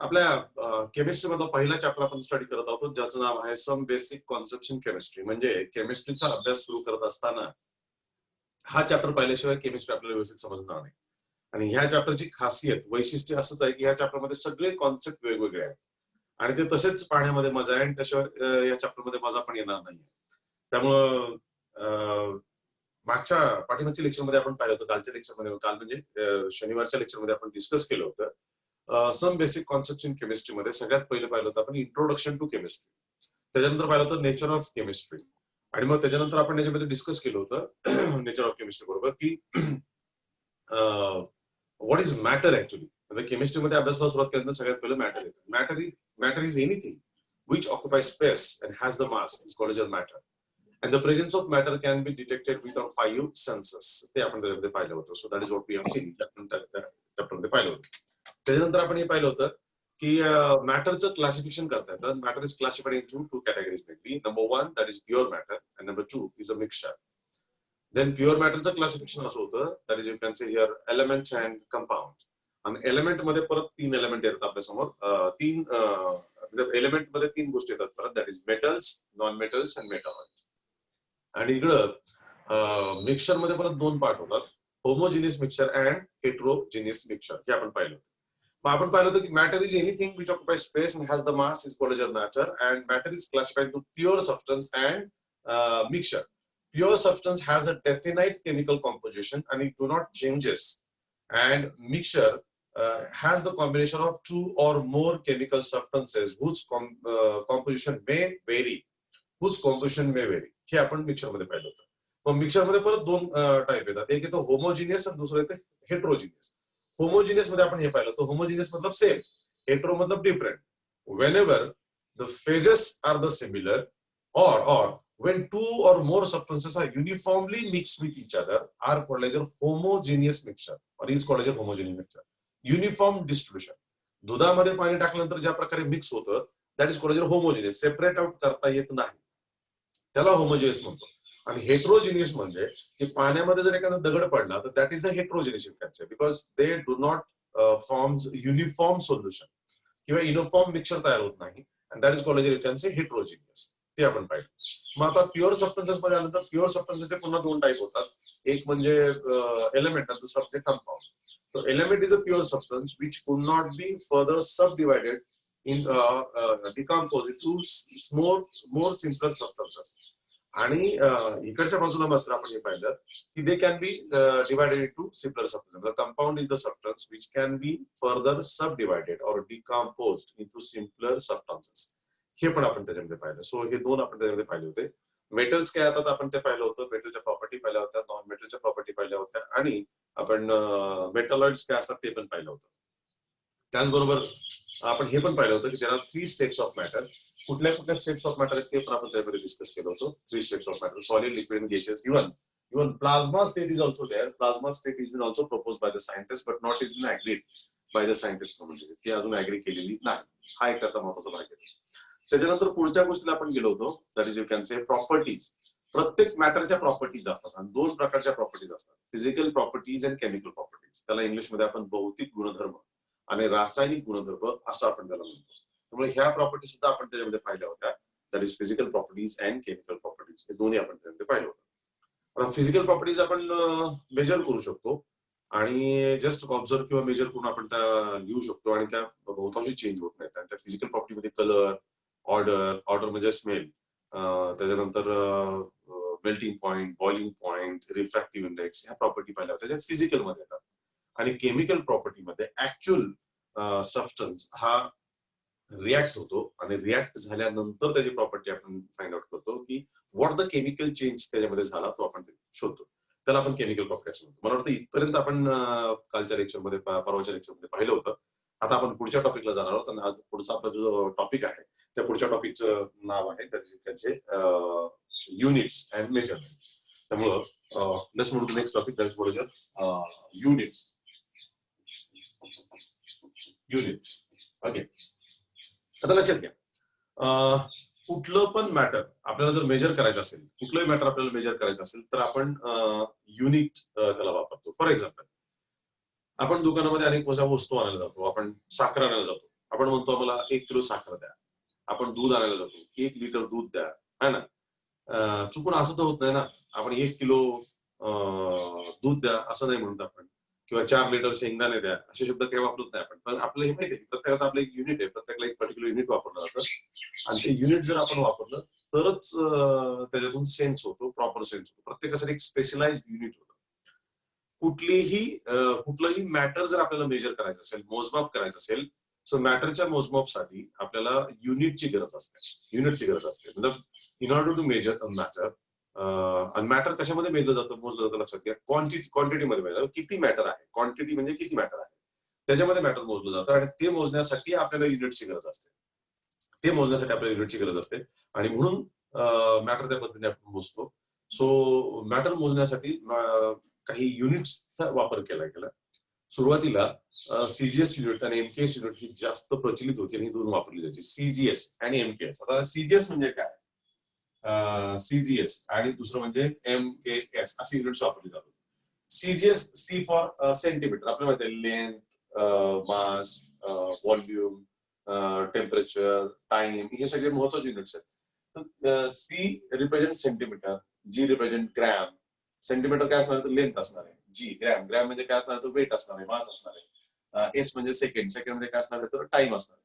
आपल्या केमिस्ट्री मधला पहिला चॅप्टर आपण स्टडी करत आहोत ज्याचं नाव आहे some basic concepts in chemistry. म्हणजे केमिस्ट्रीचा अभ्यास सुरू करत असताना हा चॅप्टर पाहिल्याशिवाय केमिस्ट्री आपल्याला व्यवस्थित समजणार नाही. आणि ह्या चॅप्टरची खासियत वैशिष्ट्य असंच आहे की ह्या चॅप्टरमध्ये सगळे कॉन्सेप्ट वेगवेगळे आहेत आणि ते तसेच पाहण्यामध्ये मजा आहे आणि त्याशिवाय या चॅप्टरमध्ये मजा पण येणार नाही. त्यामुळं मागच्या पाठीमागच्या लेक्चरमध्ये आपण पाहिलं होतं, कालच्या लेक्चरमध्ये, काल म्हणजे शनिवारच्या लेक्चरमध्ये आपण डिस्कस केलं होतं some basic concept in chemistry मध्ये. सगळ्यात पहिले पाहिलं होतं आपण इंट्रोडक्शन टू केमिस्ट्री, त्याच्यानंतर पाहिलं होतं नेचर ऑफ केमिस्ट्री आणि मग त्याच्यानंतर आपण याच्यामध्ये डिस्कस केलं होतं नेचर ऑफ केमिस्ट्री बरोबर की व्हॉट इज मॅटर ऍक्च्युली. म्हणजे केमिस्ट्रीमध्ये अभ्यासाला सुरुवात केल्यानंतर सगळ्यात पहिलं मॅटर येतं. Matter is anything which occupies space and has the mass is called as matter. And the presence of matter can be detected without 5 senses. ते आपण त्यामध्ये पाहिलं होतं. So that is what we have seen. चॅप्टरमध्ये पाहिलं होतं. त्याच्यानंतर आपण हे पाहिलं होतं की मॅटरचं क्लासिफिकेशन करता येतं. Matter is classified in two categories mainly. Number 1 that is pure matter and number 2 is a mixture. Then pure मॅटरचं क्लासिफिकेशन असं होतं that is you can say here elements and compound. आणि एलिमेंट मध्ये परत 3 element येतात आपल्यासमोर. Element मध्ये 3 गोष्टी येतात परत, that is metals, non metals and metalloids. आणि इकडं मिक्सचर मध्ये परत 2 पार्ट होतात, homogeneous mixture and heterogeneous mixture. हे आपण पाहिलं होतं. मग आपण पाहिलं होतं की matter is anything which occupies space and has the mass is called as matter and matter is classified to pure substance and mixture. Pure substance has a definite chemical composition and it do not changes, and mixture has the combination of 2 or more chemical substances whose composition may vary. हे आपण mixture मध्ये पाहिलं होतं. मग mixture मध्ये परत 2 type येतात, एक येतो होमोजिनियस आणि दुसरं येतं हेट्रोजिनियस. होमोजिनियस मध्ये आपण हे पाहिलं होतं, होमोजिनियस मतलब सेम, हेट्रो मतलब different. Whenever the phases are the similar or when 2 or more substances are uniformly mixed with each other are called as a homogeneous mixture or is called as a homogeneous mixture. Uniform distribution. दुधामध्ये पाणी टाकल्यानंतर ज्या प्रकारे mix होतं that is called as homogeneous. Separate out करता येत नाही, त्याला होमोजिनियस म्हणतो. आणि हेट्रोजिनियस म्हणजे की पाण्यामध्ये जर एखादा दगड पडला तर that is a heterogeneous concept because they do not forms uniform solution किंवा युनिफॉर्म मिक्सचर तयार होत नाही and that is called as heterogeneous. ते आपण पाहिलं. मग आता प्युअर सबस्टन्सेस मध्ये आलं तर प्युअर सबस्टन्सेसचे पुन्हा 2 टाइप होतात, एक म्हणजे एलिमेंट आणि दुसरा म्हणजे कंपाऊंड. तर element is a pure substance which could not be further sub divided in decompose to more simpler substances. आणि इकडच्या बाजूला मात्र आपण हे पाहिलं की they can be divided into simpler substance. Compound is the substance which can be further sub divided और decomposed into simpler substances. हे पण आपण त्याच्यामध्ये पाहिलं. सो हे 2 आपण त्याच्यामध्ये पाहिले होते. मेटल्स काय येतात आपण ते पाहिलं होतं, मेटलच्या प्रॉपर्टी पाहिल्या होत्या, नॉन मेटलच्या प्रॉपर्टी पाहिल्या होत्या आणि आपण मेटलॉइड्स काय असतात ते पण पाहिलं होतं. त्याचबरोबर आपण हे पण पाहिलं होतं की त्याला 3 स्टेट्स ऑफ मॅटर. कुठल्या स्टेट्स ऑफ मॅटर ते पण आपण त्यामध्ये डिस्कस केलं होतं. 3 states of matter, solid, liquid and gaseous. Even plasma state is also there. Plasma state is been also propose by the scientist but not is been agreed by the scientist community. ती अजून agree केलेली नाही. हा एक त्याचा महत्वाचा भाग आहे. त्याच्यानंतर पुढच्या गोष्टीला आपण गेलो होतो that is you can say properties. प्रत्येक मॅटरच्या प्रॉपर्टीज असतात आणि 2 प्रकारच्या प्रॉपर्टीज असतात, physical properties and chemical properties. त्याला इंग्लिशमध्ये आपण भौतिक गुणधर्म आणि रासायनिक गुणधर्म असं आपण त्याला म्हणतो. त्यामुळे ह्या प्रॉपर्टी सुद्धा आपण त्याच्यामध्ये पाहिल्या होत्या, that is physical properties and chemical properties. हे दोन्ही आपण त्याच्यामध्ये पाहिलं होतं. आता फिजिकल प्रॉपर्टीज आपण मेजर करू शकतो आणि जस्ट ऑब्झर्व किंवा मेजर करून आपण त्या लिहू शकतो आणि त्या बहुतांशी चेंज होत नाहीत. त्या फिजिकल प्रॉपर्टीमध्ये कलर, ऑर्डर म्हणजे स्मेल, त्याच्यानंतर melting point, boiling point, refractive index, ह्या प्रॉपर्टी पाहिल्या होत्या ज्या फिजिकल मध्ये येतात. आणि केमिकल प्रॉपर्टीमध्ये ऍक्च्युअल सबस्टन्स हा रिॲक्ट होतो आणि रिॲक्ट झाल्यानंतर त्याची प्रॉपर्टी आपण फाइंड आउट करतो की व्हॉट द केमिकल चेंज त्याच्यामध्ये झाला तो आपण शोधतो, त्याला आपण केमिकल प्रॉपर्टी असं म्हणतो. मला वाटतं इथपर्यंत आपण कालच्या लेक्चरमध्ये, परवाच्या लेक्चरमध्ये पाहिलं होतं. आता आपण पुढच्या टॉपिकला जाणार आहोत आणि आज पुढचा आपला जो टॉपिक आहे त्या पुढच्या टॉपिकचं नाव आहे त्याचे युनिट्स अँड मेजरमेंट. त्यामुळं let's move to next topic, that's what is units. Unit. Okay, आता लक्षात घ्या, कुठलं पण मॅटर आपल्याला जर मेजर करायचं असेल, कुठलंही मॅटर आपल्याला मेजर करायचं असेल तर आपण युनिट त्याला वापरतो. फॉर एक्झाम्पल, आपण दुकानामध्ये अनेक वस्तू आणायला जातो, आपण साखर आणायला जातो, आपण म्हणतो आम्हाला 1 किलो साखर द्या, आपण दूध आणायला जातो 1 लिटर दूध द्या, है ना. चुकून असं तर होत नाही ना, आपण 1 किलो दूध द्या असं नाही म्हणत आपण, किंवा 4 लिटर शेंगदाणे द्या असे शब्द काही वापरत नाही आपण. पण आपलं हे माहिती आहे प्रत्येकाचं आपलं एक युनिट आहे, प्रत्येकाला एक पर्टिक्युलर युनिट वापरलं जातं, आणि ते युनिट जर आपण वापरलं तरच त्याच्यातून सेन्स होतो, प्रॉपर सेन्स होतो. प्रत्येकासाठी एक स्पेशलाइज युनिट होतं. कुठलंही मॅटर जर आपल्याला मेजर करायचं असेल, मोजमाप करायचं असेल, सो मॅटरच्या मोजमापसाठी आपल्याला युनिटची गरज असते, मतलब in order to measure a matter. आणि मॅटर कशामध्ये मेजलं जातं, मोजलं जातं, लक्षात घ्या, क्वांटिटीमध्ये मेजर, किती मॅटर आहे, क्वांटिटी म्हणजे किती मॅटर आहे त्याच्यामध्ये मॅटर मोजलं जातं, आणि ते मोजण्यासाठी आपल्याला युनिटची गरज असते, आणि म्हणून मॅटर त्या पद्धतीने आपण मोजतो. सो मॅटर मोजण्यासाठी काही युनिट्सचा वापर केला गेला. सुरुवातीला सीजीएस युनिट आणि एमकेएस युनिट ही जास्त प्रचलित होती आणि ही दोन वापरली जायची, सीजीएस आणि एमकेएस. आता सीजीएस म्हणजे काय, सीजीएस आणि दुसरं म्हणजे एमकेएस अशी युनिट्स वापरली जातात. सीजीएस, सी फॉर सेंटीमीटर, आपल्याला माहिती आहे, लेंथ, मास, व्हॉल्यूम, टेम्परेचर, टाइम, हे सगळे महत्वाचे युनिट्स आहेत. सी रिप्रेझेंट सेंटीमीटर, जी रिप्रेझेंट ग्रॅम, सेंटीमीटर काय असणार तर लेंथ असणार आहे, जी ग्रॅम, ग्रॅम म्हणजे काय असणार तर वेट असणार आहे, मास असणार आहे, एस म्हणजे सेकंड, सेकंड म्हणजे काय असणार आहे तर टाइम असणार आहे.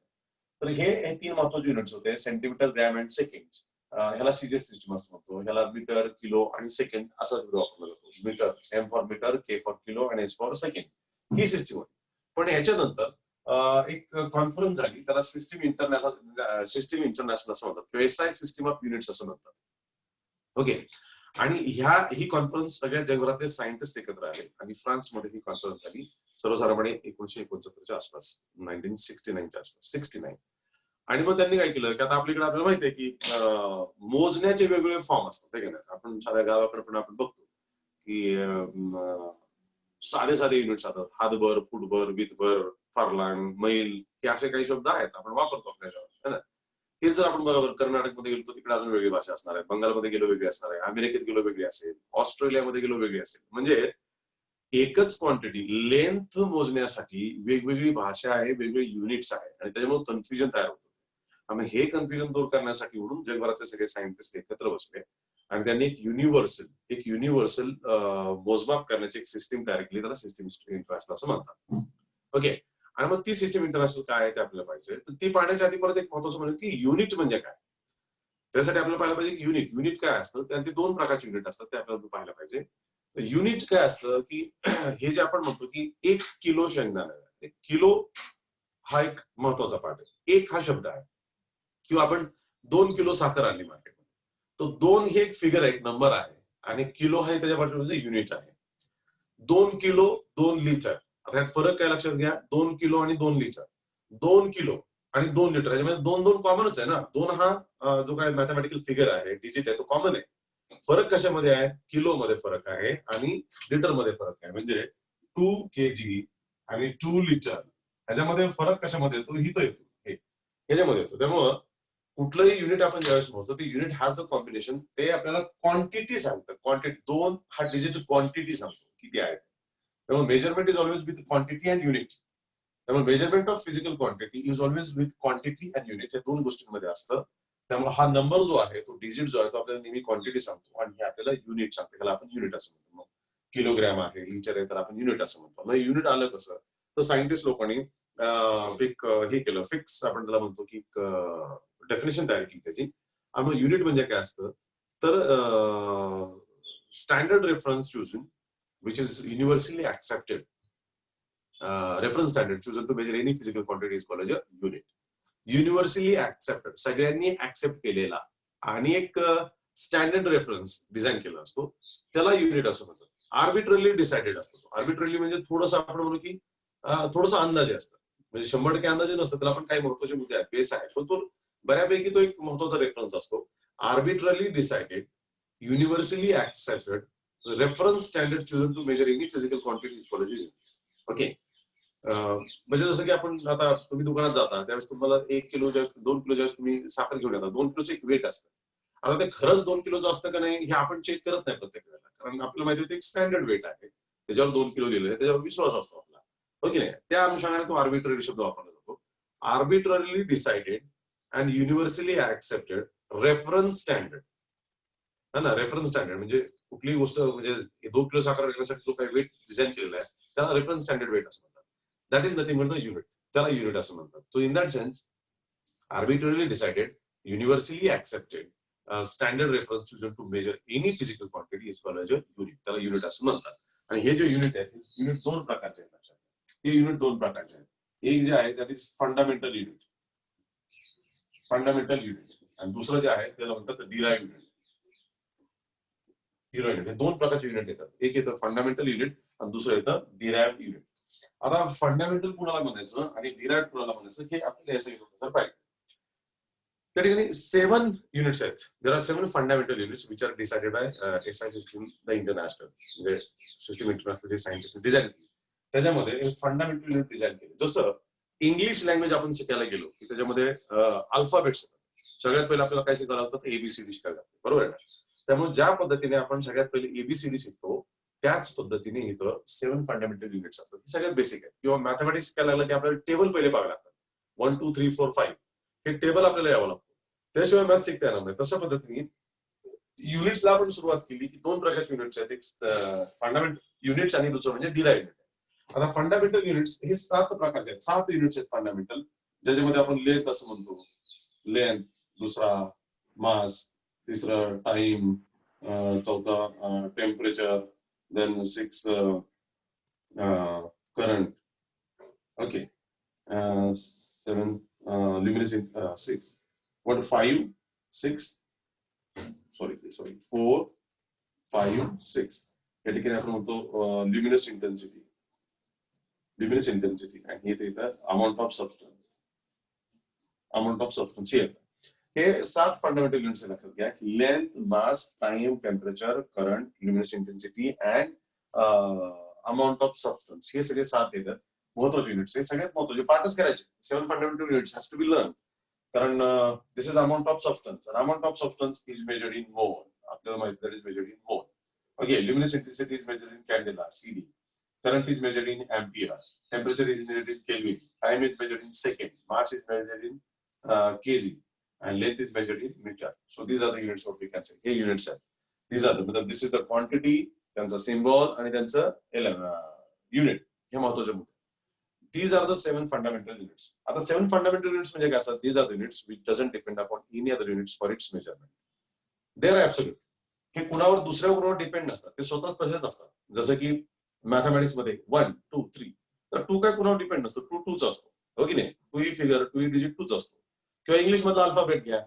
तर हे 3 महत्वाचे युनिट्स होते, सेंटीमीटर, ग्रॅम अँड सेकंड. ह्याला सीजीएस सिस्टम असं म्हणतो. ह्याला मीटर, किलो आणि सेकंड असा वापरला जातो. Metre, M for metre, K for kilo आणि एस फॉर सेकंड, ही सिस्टम होती. पण ह्याच्यानंतर एक कॉन्फरन्स झाली, त्याला सिस्टम इंटरनॅशनल असं म्हणतात, किंवा एसआय सिस्टम ऑफ युनिट्स असं म्हणतात. ओके. आणि ही कॉन्फरन्स सगळ्या जगभरातले सायंटिस्ट एकत्र आले आणि फ्रान्समध्ये ही कॉन्फरन्स झाली सर्वसाधारणपणे 1969च्या आसपास, 1969च्या आसपास, 69. आणि मग त्यांनी काय केलं की आता आपल्याकडे आपल्याला माहिती आहे की मोजण्याचे वेगवेगळे फॉर्म असतात, आपण साध्या गावाकडे पण आपण बघतो की साधे साधे युनिट्स असतात, हातभर, फुटभर, वितभर, फार्लांग, मैल, हे असे काही शब्द आहेत आपण वापरतो आपल्या गावात, है ना. हे जर आपण बरोबर कर्नाटकमध्ये गेलो तर तिकडे अजून वेगळी भाषा असणार आहे, बंगालमध्ये गेलो वेगळी असणार आहे, अमेरिकेत गेलो वेगळी असेल, ऑस्ट्रेलियामध्ये गेलो वेगळी असेल. म्हणजे एकच क्वांटिटी लेंथ मोजण्यासाठी वेगवेगळी भाषा आहे, वेगवेगळे युनिट्स आहे, आणि त्याच्यामुळे कन्फ्युजन तयार होतं. आणि हे कन्फ्युजन दूर करण्यासाठी म्हणून जगभरातले सगळे सायंटिस्ट एकत्र बसले आणि त्यांनी एक युनिव्हर्सल मोजमाप करण्याची एक सिस्टीम तयार केली, त्याला सिस्टीम इंटरनॅशनल असं म्हणतात. ओके. आणि मग ती सिस्टीम इंटरनॅशनल काय आहे ते आपल्याला पाहिजे. तर ती पाहण्याच्या आधी परत एक महत्वाचं म्हणजे की युनिट म्हणजे काय, त्यासाठी आपल्याला पाहायला पाहिजे की युनिट काय असतं. त्यात 2 प्रकारचे युनिट असतात, ते आपल्याला पाहायला पाहिजे. युनिट काय असतं की हे जे आपण म्हणतो की 1 किलो शेंगदाणे, 1 किलो हा एक महत्वाचा पार्ट आहे. एक हा शब्द आहे, किंवा आपण 2 किलो साखर आणली मार्केटमध्ये, तो 2 हे एक फिगर आहे, एक नंबर आहे, आणि किलो हा त्याच्या पाठीमागे युनिट आहे. 2 किलो, 2 लिटर. आता यात फरक काय लक्षात घ्या, 2 किलो आणि 2 लिटर. 2 किलो आणि 2 लिटर, याच्यामध्ये 2 कॉमनच आहे ना. 2 हा जो काय मॅथमॅटिकल फिगर आहे, डिजिट आहे, तो कॉमन आहे. फरक कशामध्ये आहे, किलो मध्ये फरक आहे आणि लिटर मध्ये फरक आहे. म्हणजे 2 kg आणि 2 लिटर ह्याच्यामध्ये फरक कशामध्ये येतो, इथं येतो, ह्याच्यामध्ये येतो. त्यामुळं कुठलंही युनिट आपण ज्यावेळेस मोजतो ते युनिट हॅज द कॉम्बिनेशन, ते आपल्याला क्वांटिटी सांगतं. क्वांटिटी 2 हा डिजिट क्वांटिटी सांगतो किती आहे. त्यामुळे measurement is always with quantity and unit. त्यामुळे measurement of physical quantity is always with quantity and unit, या 2 गोष्टींमध्ये असतं. त्यामुळे हा नंबर जो आहे, तो डिजिट जो आहे, तो आपल्याला नेहमी क्वांटिटी सांगतो आणि हे आपल्याला युनिट सांगते, त्याला आपण युनिट असं म्हणतो. मग किलोग्रॅम आहे, लिटर आहे, तर आपण युनिट असं म्हणतो. मग युनिट आलं कसं, तर सायंटिस्ट लोकांनी एक हे केलं, फिक्स आपण त्याला म्हणतो की डेफिनेशन तयार केली त्याची. आणि युनिट म्हणजे काय असतं तर standard reference chosen which is universally accepted, reference standard chosen to measure any physical quantity is called as a unit. Universally accepted, सगळ्यांनी ऍक्सेप्ट केलेला आणि एक स्टँडर्ड रेफरन्स डिझाईन केला असतो, त्याला युनिट असं म्हणतात. आर्बिट्ररली डिसाइडेड असतो. आर्बिट्ररली म्हणजे थोडंसं आपण म्हणू की थोडंसं अंदाजे असतं, म्हणजे 100% अंदाजे नसतं, त्याला आपण काही महत्वाचे मुद्दे आहेत, बेस आहे, पण तो बऱ्यापैकी तो एक महत्वाचा रेफरन्स असतो. Arbitrarily decided, universally accepted reference standard chosen to measure any physical quantity is called as unit. Okay. म्हणजे जसं की आपण आता तुम्ही दुकानात जाता त्यावेळेस तुम्हाला 1 किलो 2 किलो ज्यावेळेस तुम्ही साखर घेऊन येतात, 2 किलोचं एक वेट असतं. आता ते खरंच 2 किलोचं असतं का नाही हे आपण चेक करत नाही प्रत्येक वेळेला, कारण आपल्याला माहिती आहे ते एक स्टँडर्ड वेट आहे, त्याच्यावर 2 किलो लिहिलेलं आहे, त्याच्यावर विश्वास असतो आपला, हो की नाही. त्या अनुषंगाने तो आर्बिट्ररी शब्द वापरला जातो. Arbitrarily decided and universally accepted reference standard. है ना, रेफरन्स स्टँडर्ड म्हणजे कुठलीही गोष्ट म्हणजे 2 किलो साखर विकण्यासाठी जो काही वेट डिझाईन केलेला आहे त्याला रेफरन्स स्टँडर्ड वेट असं म्हणतात. That is nothing but the unit. त्याला युनिट असं म्हणतात. So in that sense arbitrarily decided, universally accepted standard reference chosen to measure any physical quantity is called as a unit. त्याला unit असं म्हणतात. आणि हे जे युनिट आहे युनिट 2 प्रकारचे आहेत लक्षात. हे युनिट 2 प्रकारचे आहेत. एक जे आहे that is fundamental unit. Fundamental unit. आणि दुसरं जे आहे त्याला म्हणतात डिराइव्ह युनिट. Derive unit. हे 2 प्रकारचे युनिट येतात. एक येतं फंडामेंटल युनिट आणि दुसरं येतं डिराइव्ह युनिट. आता फंडामेंटल कुणाला म्हणायचं आणि डिराइव्ह कुणाला म्हणायचं हे आपल्याला एसआय युनिटनुसार पाहिजे. त्या ठिकाणी 7 युनिट्स आहेत. There are 7 fundamental units which are decided by SI system the international, म्हणजे सिस्टीम इंटरनॅशनल जे सायंटिस्ट डिझाईन केली त्याच्यामध्ये फंडामेंटल युनिट डिझाईन केले. जसं इंग्लिश लँग्वेज आपण शिकायला गेलो की त्याच्यामध्ये अल्फाबेट्स सगळ्यात पहिले आपल्याला काय शिकायला लागतं, एबीसीडी शिकायला लागतं, बरोबर आहे ना. त्यामुळे ज्या पद्धतीने आपण सगळ्यात पहिले एबीसीडी शिकतो त्याच पद्धतीने इथं 7 फंडामेंटल युनिट्स असतात. सगळ्यात बेसिक आहे. किंवा मॅथमॅटिक्स शिकायला लागलं की आपल्याला टेबल पहिले पाहावे लागतात. 1 2 3 4 5 हे टेबल आपल्याला यावं लागतं. त्याशिवाय मॅथ शिकता येणार नाही. तशा पद्धतीने युनिट्सला आपण सुरुवात केली की 2 प्रकारचे युनिट्स आहेत. एक फंडामेंटल युनिट्स आणि दुसरं म्हणजे डिराइव्ह युनिट. आता फंडामेंटल युनिट्स हे 7 प्रकारचे आहेत. 7 युनिट्स आहेत फंडामेंटल, ज्याच्यामध्ये आपण लेंथ असं म्हणतो, लेंथ, दुसरा मास, तिसरं टाइम, चौथा temperature, then 6 current, okay, 7 luminescent 6 what 5 6 sorry 4 5 6 या ठिकाणी आपण म्हणतो luminous intensity आणि हे येतं amount of substance हे 7 फंडामेंटल युनिट्स लक्षात घ्या. Length, mass, time, temperature, current, luminous intensity and amount of substance हे सगळे 7 येतात. महत्वाचे युनिट्स हे सगळ्यात महत्वाचे पाठच करायचे. 7 fundamental units has to be learn. कारण this is amount of substance. Amount of substance is measured in mole. आपल्याला माहिती that is measured in mole. Okay, luminous intensity is measured in candela, CD. Current is measured in ampere. Temperature is measured in Kelvin. Time is measured in second. Mass is measured in kg. And length is measured in meter. So these are the units what we can say. हे units आहेत. These are the, this is the quantity, त्यांचा symbol आणि त्यांचं unit. हे महत्वाचे मुद्दे. These are the 7 fundamental units. आता 7 fundamental units म्हणजे काय असतात? These are the units which doesn't depend upon any other units for its measurement. They are absolute. हे कुणावर दुसऱ्या कुणावर डिपेंड नसतात. ते स्वतःच तसेच असतात. जसं की मॅथमॅटिक्स मध्ये 1 2 3 तर 2 काय कुणावर डिपेंड नसतो. 2 2च असतो, हो की नाही. 2 ही फिगर 2 ही डिजिट 2च असतो. किंवा इंग्लिश मधला अल्फाबेट घ्या,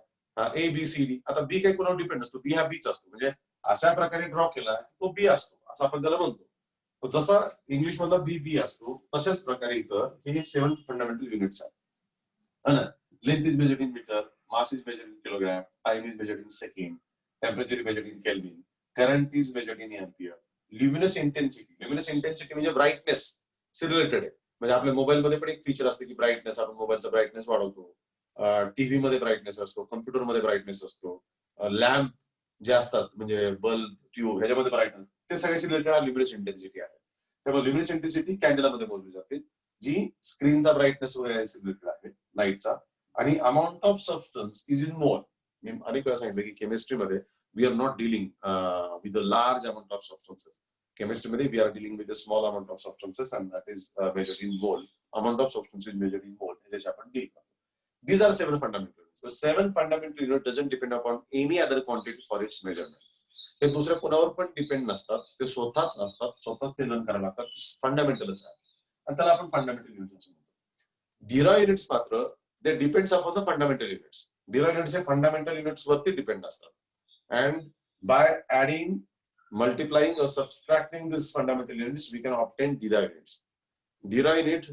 ए बी सी डी. आता बी काय कुणावर डिपेंड नसतो. बी हा बीच असतो. म्हणजे अशा प्रकारे ड्रॉ केला तो बी असतो असं आपण त्याला म्हणतो. जसा इंग्लिश मधला बी बी असतो तशाच प्रकारे इथं हे 7 फंडामेंटल युनिट्स आहेत. Length is measured in metre, mass is measured in kilogram, time is measured in second, temperature is measured in kelvin, current is measured in ampere. Luminous intensity म्हणजे ब्राईटनेस रिलेटेड आहे. म्हणजे आपल्या मोबाईलमध्ये पण एक feature असते की ब्राईटनेस, आपण मोबाईलचा ब्राईटनेस वाढवतो. टीव्ही मध्ये ब्राईटनेस असतो, कम्प्युटर मध्ये ब्राईटनेस असतो, लॅम्प जे असतात म्हणजे बल्ब, ट्यूब ह्याच्यामध्ये ब्राईटनेस, ते सगळ्याशी रिलेटेड ल्युमिनस इंटेन्सिटी आहे. त्यामुळे ल्युमिनस इंटेन्सिटी कॅन्डेलामध्ये मोजली जाते, जी स्क्रीनचा ब्राईटनेस वगैरे रिलेटेड आहे लाईटचा. आणि amount of substance is in mole. मी अनेक वेळा सांगितलं की केमिस्ट्रीमध्ये we are not dealing with a large amount of substances. केमिस्ट्रीमध्ये we are dealing with a small amount of substances and that is measured in mole. Amount of substance is measured in mole. ह्याच्याशी आपण deal करतो. These are 7 fundamental units. So 7 fundamental units doesn't depend upon any other quantity for its measurement. हे दुसऱ्या कोणावर पण depend नसतात. ते स्वतःच असतात. स्वतःच ते लर्न करायला लागतात. फंडामेंटलच आहे आणि त्याला आपण फंडामेंटल युनिट्स म्हणतो. डिराइव्ह युनिट्स मात्र ते depends upon the fundamental units. Derive units हे फंडामेंटल युनिट्स वरती डिपेंड असतात. And by adding, multiplying or subtracting these fundamental units we can obtain derived units. Derived unit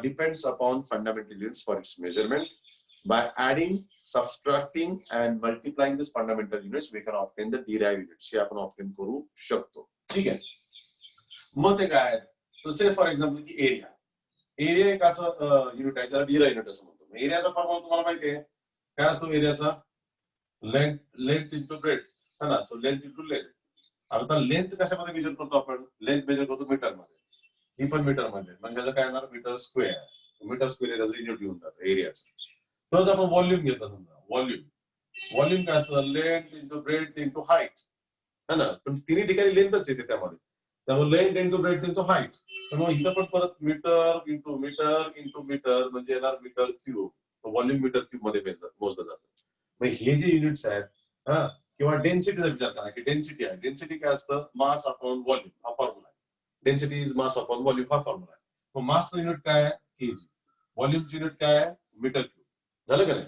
depends upon fundamental units for its measurement. By adding, subtracting and multiplying these fundamental units we can obtain the derived units. हे आपण obtain करू शकतो. ठीक आहे. मग ते काय आहे? से फॉर एक्झाम्पल की एरिया एक असं युनिट आहे ज्याला डिराइव्ह युनिट असं म्हणतो. एरियाचा फॉर्म्युला तुम्हाला माहिती आहे काय असतो एरियाचा? लेंथ इंटू ब्रेथ है ना. So length into length. आता लेंथ कशामध्ये मेजर करतो आपण? लेंथ मेजर करतो मीटर मध्ये. ही पण मीटर मध्ये, म्हणजे काय येणार? Metre square. मीटर स्क्वेअर त्याचं युनिट येऊन जातं एरियाचं. तोच आपण व्हॉल्यूम घेतला समजा, व्हॉल्यूम काय असतं, length into breadth into height है ना, पण तिन्ही ठिकाणी लेंथच येते त्यामध्ये, त्यामुळे length into breadth into height. त्यामुळे इथं पण परत metre into metre into metre म्हणजे येणार metre cube, volume metre cube मध्ये मोजलं जातं. मग हे जे युनिट्स आहेत हा, किंवा डेन्सिटीचा विचार करा की डेन्सिटी आहे, डेन्सिटी काय असतं, मास अपॉन व्हॉल्यूम हा फॉर्म्युला आहे. Density is mass upon volume हा फॉर्म्युला आहे. मग मासचं युनिट काय आहे, केजी, व्हॉल्यूमचं युनिट काय आहे, मीटर क्यूब. झालं का नाही?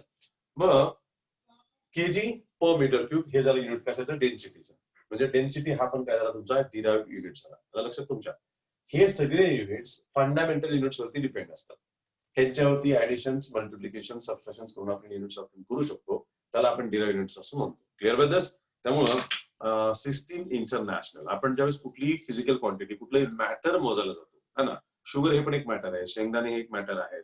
मग केजी पर मीटर क्यूब हे झालं युनिट कशाचं, डेन्सिटीचं. म्हणजे डेन्सिटी हा पण काय झाला तुमचा डिराइव्ह युनिट झाला. लक्षात तुमच्या हे सगळे युनिट्स फंडामेंटल युनिट्स वरती डिपेंड असतात. ह्यांच्यावरती ऍडिशन, मल्टिप्लिकेशन, सबट्रॅक्शन करून आपण युनिट्स आपण करू शकतो. त्याला आपण डिराइव्ह युनिट्स असं म्हणतो. Clear by this? त्यामुळं सिस्टीम इंटरनॅशनल आपण ज्यावेळेस कुठलीही फिजिकल क्वांटिटी, कुठलंही मॅटर मोजायला जातो है ना, शुगर हे पण एक मॅटर आहे, शेंगदाणे हे एक मॅटर आहे,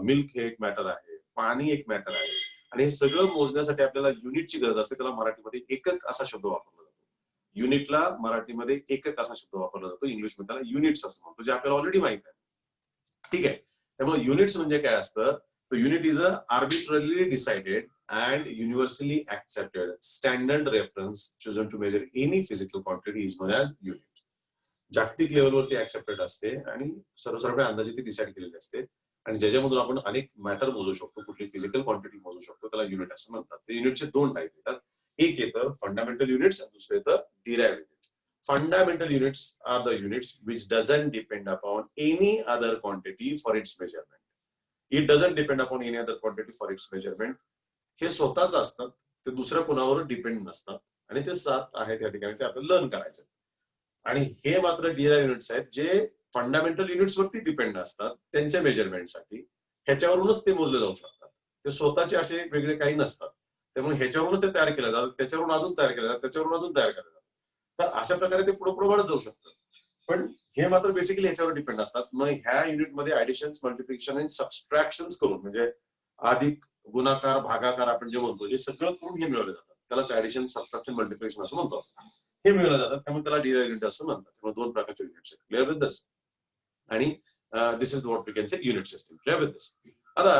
मिल्क हे एक मॅटर आहे, पाणी एक मॅटर आहे, आणि हे सगळं मोजण्यासाठी आपल्याला युनिटची गरज असते. त्याला मराठीमध्ये एकक असा शब्द वापरला जातो. युनिटला मराठीमध्ये एकक असा शब्द वापरला जातो, इंग्लिशमध्ये त्याला युनिट्स असं म्हणतो, जे आपल्याला ऑलरेडी माहित आहे. ठीक आहे. त्यामुळे युनिट्स म्हणजे काय असतं, तर unit is a arbitrarily decided and universally accepted standard reference chosen to measure any physical quantity is known as unit. जागतिक लेवलवरती ऍक्सेप्टेड असते आणि सर्वसाधारण अंदाजे ती डिसाइड केलेली असते, आणि ज्याच्यामधून आपण अनेक मॅटर मोजू शकतो, कुठली फिजिकल क्वांटिटी मोजू शकतो, त्याला युनिट असं म्हणतात. ते युनिटचे दोन टाईप येतात, एक येतं फंडामेंटल युनिट्स आणि दुसरं येतं derived unit. Fundamental units are the units which doesn't depend upon any other quantity for its measurement. It doesn't depend upon any other quantity for its measurement. हे स्वतःच असतात, ते दुसऱ्या कोणावर डिपेंड नसतात, आणि ते 7 आहेत या ठिकाणी, ते आपल्याला लर्न करायचे. आणि हे मात्र डिराइव्ह युनिट्स आहेत जे फंडामेंटल युनिट्स वरती डिपेंड असतात त्यांच्या मेजरमेंटसाठी. ह्याच्यावरूनच ते मोजले जाऊ शकतात, ते स्वतःचे असे वेगळे काही नसतात. त्यामुळे ह्याच्यावरूनच ते तयार केले जातात, त्याच्यावरून अजून तयार केले जातात, त्याच्यावरून अजून तयार केले जातात. तर अशा प्रकारे ते पुढे वाढत जाऊ शकतं. पण हे मात्र बेसिकली ह्याच्यावर डिपेंड असतात. मग ह्या युनिटमध्ये ऍडिशन, मल्टिप्लिकेशन आणि सबस्ट्रॅक्शन करून, म्हणजे अधिक, गुणाकार, भागाकार आपण जे म्हणतो, हे सगळं करून हे मिळवले जातात. त्यालाच ऍडिशन, सबस्ट्रॅक्शन, मल्टिप्लिकेशन असं म्हणतो. हे मिळवले जातात, त्यामुळे त्याला डिराइव्ह युनिट असं म्हणतात. त्यामुळे दोन प्रकारचे युनिट्स आहेत. Clear with this? आणि this is what we can say unit system. Clear with this? आता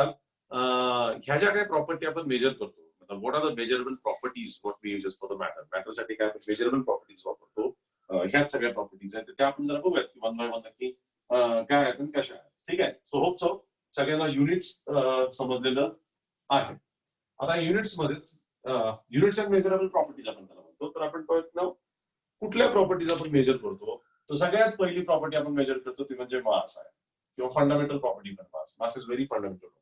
ह्या ज्या काही प्रॉपर्टी आपण मेजर करतो, what are the measurable properties what we use for the matter. मॅटरसाठी काय मेजरेबल प्रॉपर्टीज वापरतो, ह्याच सगळ्या प्रॉपर्टीज आहेत, त्या आपण जरा बघूयात की वन बाय वन नक्की काय आहेत आणि कशा आहेत. ठीक आहे. सो होप सो सगळ्यांना युनिट्स समजलेलं आहे. आता युनिट्स मध्ये युनिट्स अँड मेजरेबल प्रॉपर्टीज आपण त्याला म्हणतो. तर आपण कुठल्या प्रॉपर्टीज आपण मेजर करतो, तर सगळ्यात पहिली प्रॉपर्टी आपण मेजर करतो ती म्हणजे मास आहे, किंवा फंडामेंटल प्रॉपर्टी पण मास इज व्हेरी फंडामेंटल प्रॉपर्टी.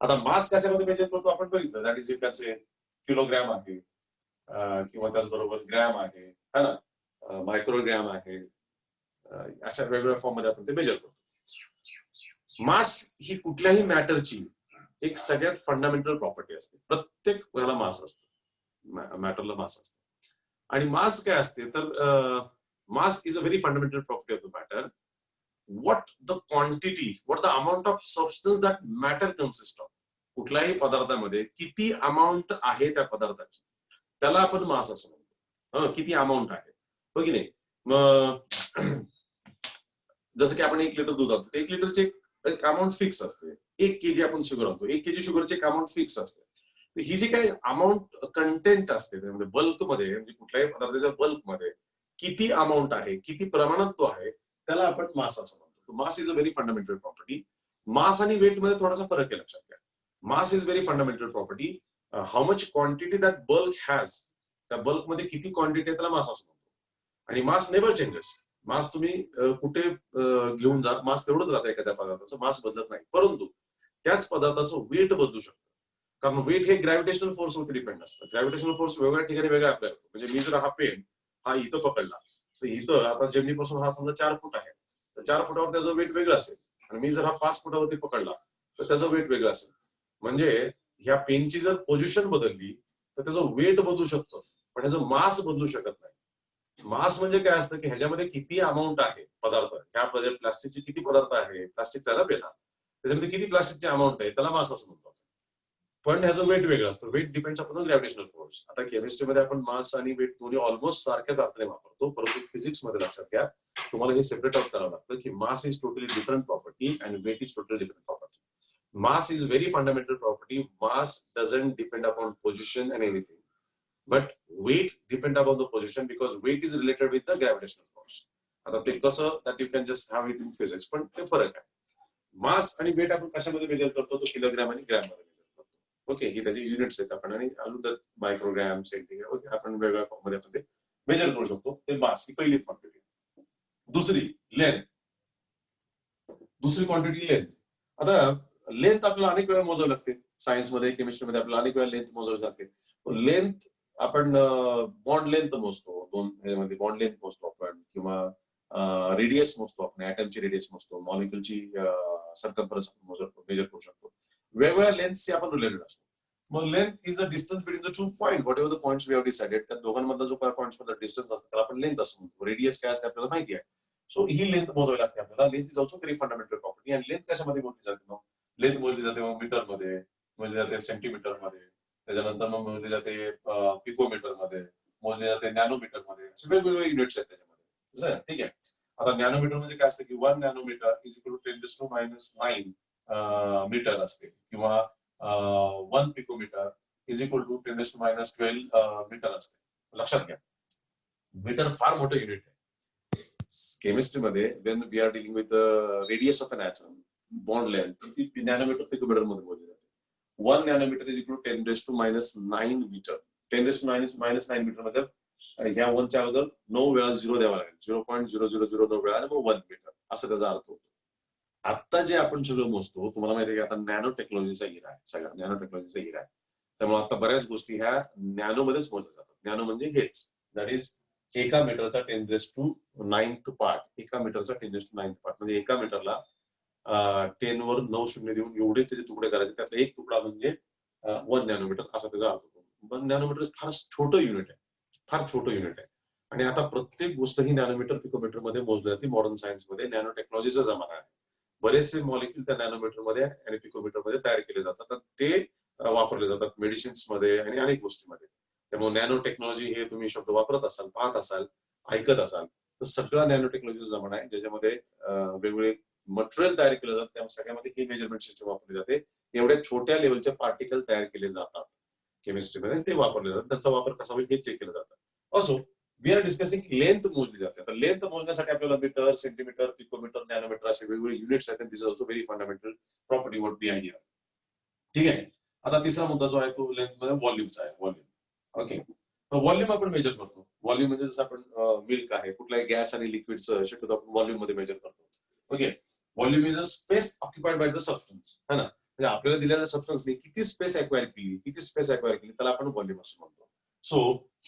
आता मास कशामध्ये मेजर करतो आपण बघितलं, दॅट इज त्याचे किलोग्रॅम आहे, किंवा त्याचबरोबर ग्रॅम आहे है ना, मायक्रोग्रॅम आहे, अशा वेगवेगळ्या फॉर्म मध्ये आपण ते मेजर करतो. मास ही कुठल्याही मॅटरची एक सगळ्यात फंडामेंटल प्रॉपर्टी असते. प्रत्येक वेळेला मास असतं, मॅटरला मास असतं. आणि मास काय असते, तर मास is a very fundamental property of the matter. What the quantity, what the amount of substance that matter consist of. कुठल्याही पदार्थामध्ये किती अमाऊंट आहे त्या पदार्थाची, त्याला आपण मास असं म्हणतो. किती अमाऊंट आहे, हो की नाही? मग जसं की आपण 1 लिटर दूध आणतो, 1 लिटरचे एक अमाऊंट फिक्स असते. 1 केजी आपण शुगर आणतो, 1 केजी शुगरचे एक अमाऊंट फिक्स असते. ही जी काही अमाऊंट कंटेंट असते त्यामध्ये, बल्कमध्ये, म्हणजे कुठल्याही पदार्थाच्या बल्कमध्ये किती अमाऊंट आहे, किती प्रमाणात तो आहे, त्याला आपण मास असं म्हणतो. Mass is a very fundamental property. Mass आणि वेट मध्ये थोडासा फरक आहे, लक्षात घ्या. Mass is very fundamental property. How much quantity that bulk has, त्या बल्कमध्ये किती क्वांटिटी आहे त्याला मास असं म्हणतो. आणि मास नेव्हर चेंजेस. मास तुम्ही कुठे घेऊन जा, मास तेवढंच राहतं एखाद्या पदार्थाचं, मास बदलत नाही. परंतु त्याच पदार्थाचं वेट बदलू शकतं, कारण वेट हे ग्रॅव्हिटेशनल फोर्स वरती डिपेंड असतं. ग्रॅव्हिटेशनल फोर्स वेगवेगळ्या ठिकाणी वेगळा अप्लाय होतो. म्हणजे मी जर हा पेन हा इथं पकडला, तर इथं आता जमिनीपासून हा समजा 4 फूट आहे, तर 4 फुटावर त्याचं वेट वेगळं असेल. आणि मी जर हा 5 फुटावरती पकडला तर त्याचं वेट वेगळं असेल. म्हणजे ह्या पेनची जर पोझिशन बदलली तर त्याचं वेट बदलू शकतं, पण त्याचं मास बदलू शकत नाही. मास म्हणजे काय असतं की ह्याच्यामध्ये किती अमाऊंट आहे पदार्थ, ह्या प्लास्टिकचे किती पदार्थ आहे, प्लास्टिकचा ना पेला, त्याच्यामध्ये किती प्लास्टिकची अमाऊंट आहे, त्याला मास असं म्हणतो. पण ह्याचं वेट वेगळं असतं. Weight depends upon the gravitational force. आता केमिस्ट्रीमध्ये आपण मास आणि वेट दोन्ही ऑलमोस्ट सारख्याच अर्थाने वापरतो, परंतु फिजिक्स मध्ये लक्षात घ्या तुम्हाला हे सेपरेट आउट करावं लागतं की mass is totally different property आणि weight is totally different property. Mass is very fundamental property. Mass doesn't depend upon position and anything, but weight depend upon the position because weight is related with the gravitational force. आता ते कसं that you can just have it in physics, पण ते फरक आहे. मास आणि weight आपण कशामध्ये मेजर करतो, तो किलोग्राम आणि ग्रॅम मध्ये मेजर करतो. ओके, ही त्याची युनिट्स आहेत आपण, आणि अजून मायक्रोग्राम, सेंटीग्राम, ओके, आपण वेगवेगळ्या फॉर्म मध्ये आपण ते मेजर करू शकतो. ते मास ही पहिली क्वांटिटी. दुसरी लेंथ, दुसरी क्वांटिटी लेंथ. आता लेंथ आपल्याला अनेक वेळा मोजावी लागते. सायन्समध्ये, केमिस्ट्रीमध्ये आपल्याला अनेक वेळा लेंथ मोजावी लागते. लेंथ आपण बॉन्ड लेंथ मोजतो, दोन ह्याच्यामध्ये बॉन्ड लेंथ मोजतो आपण, किंवा रेडियस मोजतो आपण, ऍटमची रेडियस मोजतो, मॉलिक्युलची सर्कम्फरन्स मेजर करू शकतो. वेगवेगळ्या लेंथशी आपण रिलेटेड असतो. मग length is a distance between the two point, whatever the points we have decided. त्या दोघांमधला जो पॉईंट्स मधला डिस्टन्स असतो त्याला आपण लेंथ असं म्हणतो. रेडियस काय असते आपल्याला माहिती आहे. सो ही लेंथ मोजावी लागते आपल्याला. Length is also very fundamental property. आणि लेंथ कशामध्ये मोजली जाते मग? लेंथ मोजली जाते मग मीटर मध्ये, मोजली जाते सेंटीमीटर मध्ये, त्याच्यानंतर मग मोजली जाते पिकोमीटर मध्ये, मोजली जाते नॅनोमीटर मध्ये. असे वेगवेगळे युनिट्स आहेत त्याच्यामध्ये. ठीक आहे. आता नॅनोमीटर म्हणजे काय असतं की 1 nanometre is equal to 10⁻⁹ metre असते, किंवा 1 picometre is equal to 10⁻12 metre असते. लक्षात घ्या, मीटर फार मोठं युनिट आहे. केमिस्ट्रीमध्ये when we are dealing with radius of an atom, bond length, ती नॅनोमीटर पिकोमीटर मध्ये मोजली जाते. 1 nanometre is equal to 10⁻⁹ metre. 10⁻⁹ metre मध्ये ह्या 1च्या अगोदर 9 वेळा 0 द्यावा लागेल. 0.0009 वेळा आणि मग 1 मीटर, असं त्याचा अर्थ होतो. आता जे आपण सगळं मोजतो, तुम्हाला माहिती आहे की आता नॅनो टेक्नॉलॉजीचा इरा आहे, सगळा नॅनो टेक्नॉलॉजीचा इरा आहे. त्यामुळे आता बऱ्याच गोष्टी ह्या नॅनो मध्येच मोजल्या जातात. नॅनो म्हणजे हेच, दॅट इज एका मीटरचा 10⁹ पार्ट. एका मीटरचा 10⁹ पार्ट म्हणजे एका मीटरला 10 वर 9 शून्य देऊन एवढे त्याचे तुकडे करायचे, त्यातला एक तुकडा म्हणजे 1 नॅनोमीटर, असा त्याचा अर्थ होतो. 1 नॅनोमीटर फार छोटं युनिट आहे, फार छोटं युनिट आहे. आणि आता प्रत्येक गोष्ट ही नॅनोमीटर पिकोमीटर मध्ये मोजली जाते. मॉडर्न सायन्स मध्ये नॅनो टेक्नॉलॉजीचा जमाना आहे. बरेचसे मॉलिक्युल त्या नॅनोमीटर मध्ये आणि पिकोमीटर मध्ये तयार केले जातात, तर ते वापरले जातात मेडिसिन्स मध्ये आणि अनेक गोष्टींमध्ये. त्यामुळे नॅनो टेक्नॉलॉजी हे तुम्ही शब्द वापरत असाल, पाहत असाल, ऐकत असाल, तर सगळा नॅनो टेक्नॉलॉजीचा जमाना आहे, ज्याच्यामध्ये वेगवेगळे मटेरियल तयार केलं जातं. त्या सगळ्यामध्ये ही मेजरमेंट सिस्टम वापरली जाते. एवढ्या छोट्या लेवलचे पार्टिकल तयार केले जातात केमिस्ट्रीमध्ये, ते वापरले जातात. त्याचा वापर कसा होईल हे चेक केलं जातं. असो, वी आर डिस्कसिंग लेंथ मोजली जाते. आता लेंथ मोजण्यासाठी आपल्याला मीटर, सेंटीमीटर, पिकोमीटर, नॅनोमीटर असे वेगवेगळे युनिट्स आहेत. This is also very fundamental property what we are here. ठीक आहे. आता तिसरा मुद्दा जो आहे तो लेंथ मध्ये व्हॉल्यूमचा आहे. व्हॉल्यूम. ओके, तर व्हॉल्यूम आपण मेजर करतो. व्हॉल्यूम म्हणजे जसं आपण मिल्क आहे, कुठल्याही गॅस आणि लिक्विडचं शक्यतो आपण व्हॉल्यूम मध्ये मेजर करतो. Okay, volume is a space occupied by the substance, है ना. म्हणजे आपल्याला दिलेल्या सबस्टन्सने किती स्पेस अक्वायर केली, त्याला आपण व्हॉल्यूम असं म्हणतो. सो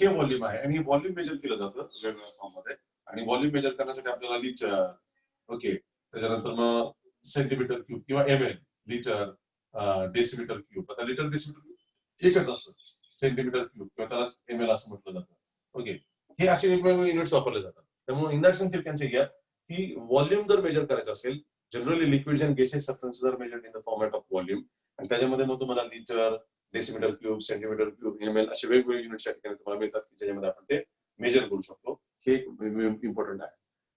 हे व्हॉल्यूम आहे, आणि हे व्हॉल्यूम मेजर केलं जातं वेगवेगळ्या फॉर्म मध्ये. आणि व्हॉल्यूम मेजर करण्यासाठी आपल्याला लिटर, ओके, त्याच्यानंतर मग सेंटीमीटर क्यूब किंवा ml, लिटर, डेसिमीटर क्यूब. आता लिटर, डेसिमीटर एकच असतं, सेंटीमीटर क्यूब किंवा त्यालाच ml असं म्हटलं जातं. ओके, हे असे वेगवेगळे युनिट्स वापरले जातात. त्यामुळे in that sense you can say here की व्हॉल्यूम जर मेजर करायचं असेल, generally liquids and gases substances are measured in the format of volume. आणि त्याच्यामध्ये मग तुम्हाला litre, decimetre cube, centimetre cube, ml असे वेगवेगळे युनिट्स या ठिकाणी तुम्हाला मिळतात की ज्याच्यामध्ये आपण ते मेजर करू शकतो. हे इम्पॉर्टंट आहे.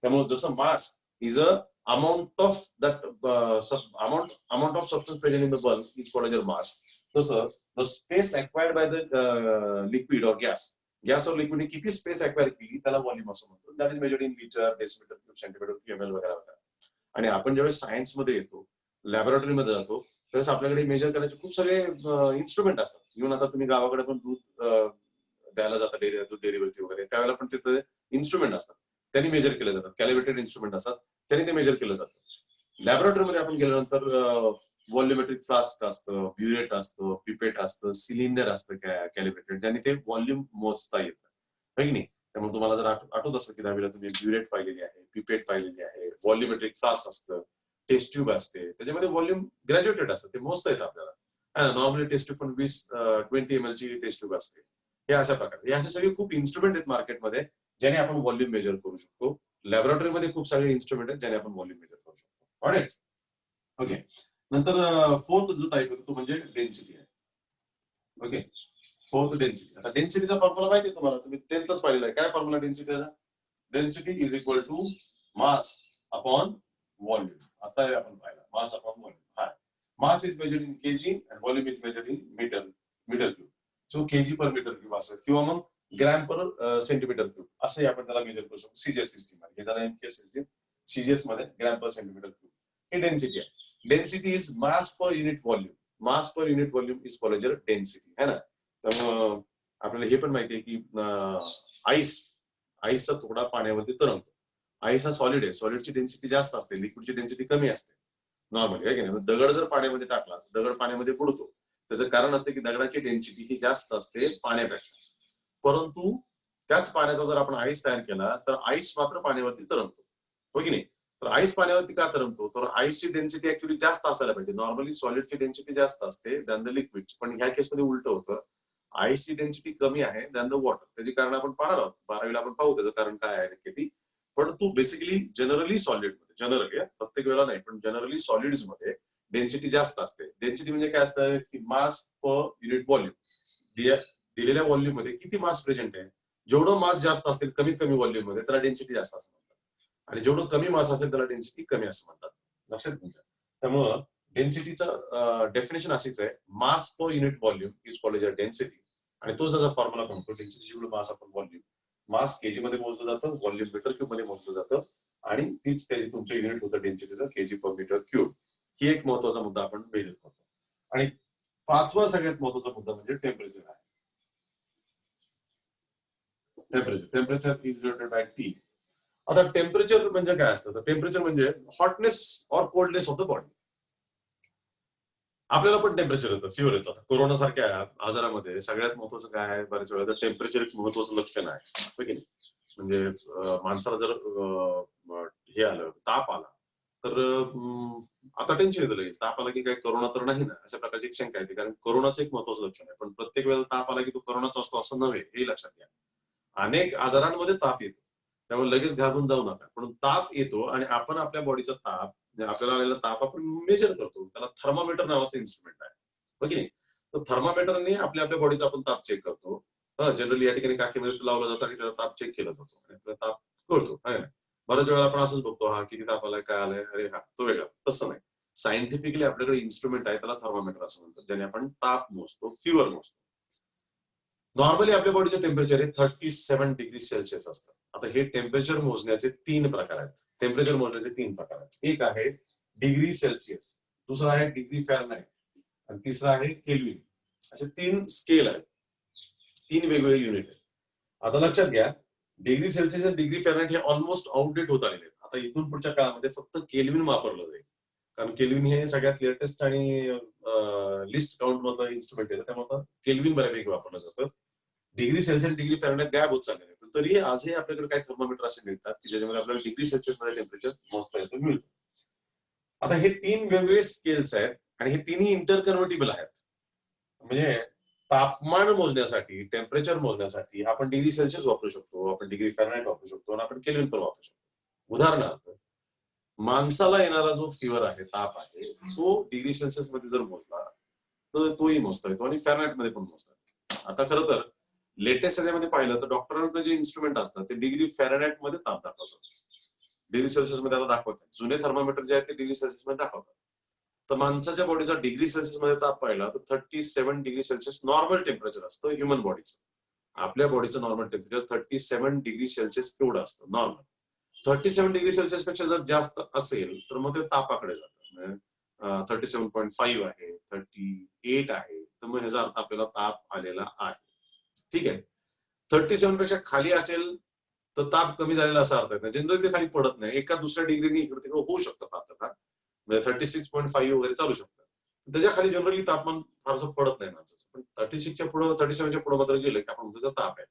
त्यामुळे जसं मास is a amount of that amount of substance present in the bulk is called as your mass. तसं the space acquired by the liquid or gas or liquid ने किती स्पेस अक्वायर केली त्याला व्हॉल्यूम असं म्हणतो. That is measured in litre, decimetre cube, centimetre cube, ml वगैरे वगैरे. आणि आपण ज्यावेळेस सायन्स मध्ये येतो, लॅबोरेटरी मध्ये जातो, त्यावेळेस आपल्याकडे मेजर करायचे खूप सगळे इन्स्ट्रुमेंट असतात. इव्हन आता तुम्ही गावाकडे पण दूध द्यायला जाता, दूध डेअरीवरती वगैरे, त्यावेळेला पण तिथे इन्स्ट्रुमेंट असतात, त्यांनी मेजर केले जातात. कॅलिब्रेटेड इन्स्ट्रुमेंट असतात, त्यांनी ते मेजर केलं जातं. लॅबोरेटरीमध्ये आपण गेल्यानंतर व्हॉल्युमेट्रिक फ्लास्क असतं, ब्युरेट असतं, पिपेट असतं, सिलिंडर असतं कॅलिब्रेटेड, ज्यांनी ते व्हॉल्यूम मोजता येतं, है की नाही. त्यामुळे तुम्हाला जर आठवत असेल की दहावीला तुम्ही ब्युरेट पाहिलेली आहे, पिपेट पाहिलेली आहे, व्हॉल्युमेट्रिक फ्लास्क असतं, टेस्ट ट्यूब असते, त्याच्यामध्ये व्हॉल्यूम ग्रॅज्युएटेड असतं, ते मोजता येतं आपल्याला. नॉर्मली टेस्ट ट्यूब पण 20 ml ची टेस्ट ट्यूब असते. हे अशा प्रकारे, हे असे सगळे खूप इन्स्ट्रुमेंट आहेत मार्केटमध्ये ज्याने आपण व्हॉल्यूम मेजर करू शकतो. लॅबोरेटरीमध्ये खूप सारे इन्स्ट्रुमेंट आहेत ज्याने आपण व्हॉल्यूम मेजर करू शकतो. All right, okay. नंतर फोर्थ जो टाईप आहे तो म्हणजे डेन्सिटी आहे. ओके. Fourth density. आता डेन्सिटीचा फॉर्म्युला माहिती आहे तुम्हाला, तुम्ही 10thच पाहिलेला आहे. काय फॉर्म्युला डेन्सिटीचा? Density is equal to mass upon volume. आता हे आपण पाहिलं, मास अपॉन व्हॉल्यूम. हा, mass is measured in KG and volume is measured in metre cube. So KG per metre cube असं, किंवा मग ग्रॅम पर सेंटीमीटर क्यूब असंही आपण त्याला मेजर करू शकतो. सीजीएस सिस्टीम मध्ये, हे झालं एमकेएस सिस्टीम. सीजीएस मध्ये ग्रॅम पर सेंटीमीटर क्यूब हे डेन्सिटी आहे. Density is mass per unit volume. Mass per unit volume is called as density, है ना. त्यामुळं आपल्याला हे पण माहिती आहे की आईसचा तुकडा पाण्यावरती तरंगतो. आईस हा सॉलिड आहे, सॉलिडची डेन्सिटी जास्त असते, लिक्विडची डेन्सिटी कमी असते नॉर्मली, आहे की नाही. दगड जर पाण्यामध्ये टाकला, दगड पाण्यामध्ये बुडतो. त्याचं कारण असते की दगडाची डेन्सिटी ही जास्त असते पाण्यापेक्षा. परंतु त्याच पाण्याचा जर आपण आईस तयार केला तर आईस मात्र पाण्यावरती तरंगतो, हो की नाही. तर आईस पाण्यावरती का तरंगतो, तर आईसची डेन्सिटी ऍक्च्युअली जास्त असायला पाहिजे. नॉर्मली सॉलिडची डेन्सिटी जास्त असते दॅन द लिक्विड, पण ह्या केसमध्ये उलट होतं. आईसची डेन्सिटी कमी आहे दॅन द वॉटर. त्याची कारण आपण पाहणार आहोत 12वीला, आपण पाहू त्याचं कारण काय आहे नक्की. परंतु बेसिकली जनरली सॉलिडमध्ये, जनरली प्रत्येक वेळेला नाही पण जनरली सॉलिड्स मध्ये डेन्सिटी जास्त असते. डेन्सिटी म्हणजे काय असतं की मास पर युनिट व्हॉल्यूम. दिलेल्या व्हॉल्यूम मध्ये किती मास प्रेझेंट आहे, जेवढं मास जास्त असेल कमीत कमी व्हॉल्यूम मध्ये त्याला डेन्सिटी जास्त असं म्हणतात, आणि जेवढं कमी मास असेल त्याला डेन्सिटी कमी असं म्हणतात. लक्षात घ्या. त्यामुळं डेन्सिटीचं डेफिनेशन अशीच आहे, mass per unit volume is called as density. आणि तोच त्याचा फॉर्म्युला म्हणतो, डेन्सिटी जेवढं mass upon volume. Mass KG मध्ये मोजलं जातं, व्हॉल्यूम मीटर क्यूब मध्ये मोजलं जातं, आणि तीच त्याची तुमचं युनिट होतं डेन्सिटीचं, केजी पर मीटर क्यूब. ही एक महत्वाचा मुद्दा आपण मेजर करतो. आणि पाचवा सगळ्यात महत्वाचा मुद्दा म्हणजे टेम्परेचर आहे. Temperature is related by T. आता टेम्परेचर म्हणजे काय असतं, तर टेम्परेचर म्हणजे हॉटनेस और कोल्डनेस ऑफ द बॉडी. आपल्याला पण टेम्परेचर येतं, फिवर येतं. कोरोना सारख्या आजारामध्ये सगळ्यात महत्वाचं काय आहे, बऱ्याच वेळा टेम्परेचर एक महत्वाचं लक्षण आहे, की नाही. म्हणजे माणसाला जर हे आलं, ताप आला, तर आता टेन्शन येतं लगेच. ताप आला की काय कोरोना तर नाही ना, अशा प्रकारची एक शंका येते. कारण कोरोनाचं एक महत्वाचं लक्षण आहे, पण प्रत्येक वेळेला ताप आला की तो कोरोनाचा असतो असं नव्हे, हे लक्षात घ्या. अनेक आजारांमध्ये ताप येतो, त्यामुळे लगेच घाबरून जाऊ नका. पण ताप येतो आणि आपण आपल्या बॉडीचा ताप, आपल्याला आलेला ताप आपण मेजर करतो. त्याला थर्मामीटर नावाचं इन्स्ट्रुमेंट आहे, हो की नाही. तर थर्मामीटरने आपल्या आपल्या बॉडीचा आपण ताप चेक करतो. जनरली या ठिकाणी काकीमध्ये लावलं जातं आणि त्याचा ताप चेक केला जातो आणि आपला ताप कळतो, आहे ना. बऱ्याच वेळा आपण असंच बघतो, हा किती ताप आलाय, काय आलाय, अरे हा तो वेगळा. तसं नाही, सायंटिफिकली आपल्याकडे इन्स्ट्रुमेंट आहे, त्याला थर्मामीटर असं म्हणतात, ज्याने आपण ताप मोजतो, फिवर मोजतो. नॉर्मली आपल्या बॉडीचं टेम्परेचर हे 37 डिग्री सेल्सिअस असतं. आता हे टेम्परेचर मोजण्याचे 3 प्रकार आहेत. टेम्परेचर मोजण्याचे 3 प्रकार आहेत. एक आहे डिग्री सेल्सिअस, दुसरा आहे डिग्री फॅरनहाइट, आणि तिसरा आहे केल्विन. असे 3 स्केल आहेत, 3 वेगवेगळे युनिट आहेत. आता लक्षात घ्या, डिग्री सेल्सिअस आणि डिग्री फॅरनहाइट हे ऑलमोस्ट आउटडेट होत आलेले आहेत. आता इथून पुढच्या काळामध्ये फक्त केल्विन वापरलं जाईल, कारण केल्विन हे सगळ्यात लेटेस्ट आणि लिस्ट काउंट मधलं इन्स्ट्रुमेंट आहे, त्यामुळे केल्विन बऱ्यापैकी वापरलं जातं. डिग्री सेल्सिअस डिग्री फॅरनहाइट गायब होत चाललेले, पण तरी आजही आपल्याकडे काही थर्मोमीटर असे मिळतात की ज्याच्यामध्ये आपल्याला डिग्री सेल्सिअस मध्ये टेम्परेचर मोजता येतं, मिळतं. आता हे 3 वेगवेगळे स्केल्स आहेत आणि हे तिन्ही इंटरकन्व्हर्टिबल आहेत. म्हणजे तापमान मोजण्यासाठी, टेम्परेचर मोजण्यासाठी आपण डिग्री सेल्सिअस वापरू शकतो, आपण डिग्री फॅरनहाइट वापरू शकतो, आणि आपण केल्विन पण वापरू शकतो. उदाहरणार्थ, माणसाला येणारा जो फिवर आहे, ताप आहे, तो डिग्री सेल्सिअस मध्ये जर मोजला तर तोही मोजता येतो आणि फॅरनहाइट मध्ये पण मोजता येतो. आता खरं तर लेटेस्ट सध्यामध्ये पाहिलं तर डॉक्टरांचं जे इन्स्ट्रुमेंट असतात ते डिग्री फॅरनहाइट मध्ये ताप दाखवतात, डिग्री सेल्सिअस मध्ये आता दाखवतात. जुने थर्मामीटर जे आहेत ते डिग्री सेल्सिअस मध्ये दाखवतात. तर माणसाच्या बॉडीचा डिग्री सेल्सिअस मध्ये ताप पाहिला तर 37 डिग्री सेल्सिअस नॉर्मल टेम्परेचर असतं ह्युमन बॉडीचं. आपल्या बॉडीचं नॉर्मल टेम्परेचर 37 डिग्री सेल्सिअस एवढं असतं नॉर्मल. 37 डिग्री सेल्सिअस पेक्षा जर जास्त असेल तर मग ते तापाकडे जातं. 37.5 आहे, 38 आहे, तर मग ह्याचा अर्थ आपल्याला ताप आलेला आहे. ठीक आहे. 37 पेक्षा खाली असेल तर ताप कमी झालेला असा अर्थ आहे. जनरली ते खाली पडत नाही, एका दुसऱ्या डिग्रीने इकडे तिकडे होऊ शकतं फार तर फार, म्हणजे 36.5 वगैरे चालू शकतं. त्याच्या खाली जनरली तापमान फारसं पडत नाही माणसाचं. पण 36च्या पुढे, 37च्या पुढे मात्र गेलं की आपण म्हणतो ताप आहे.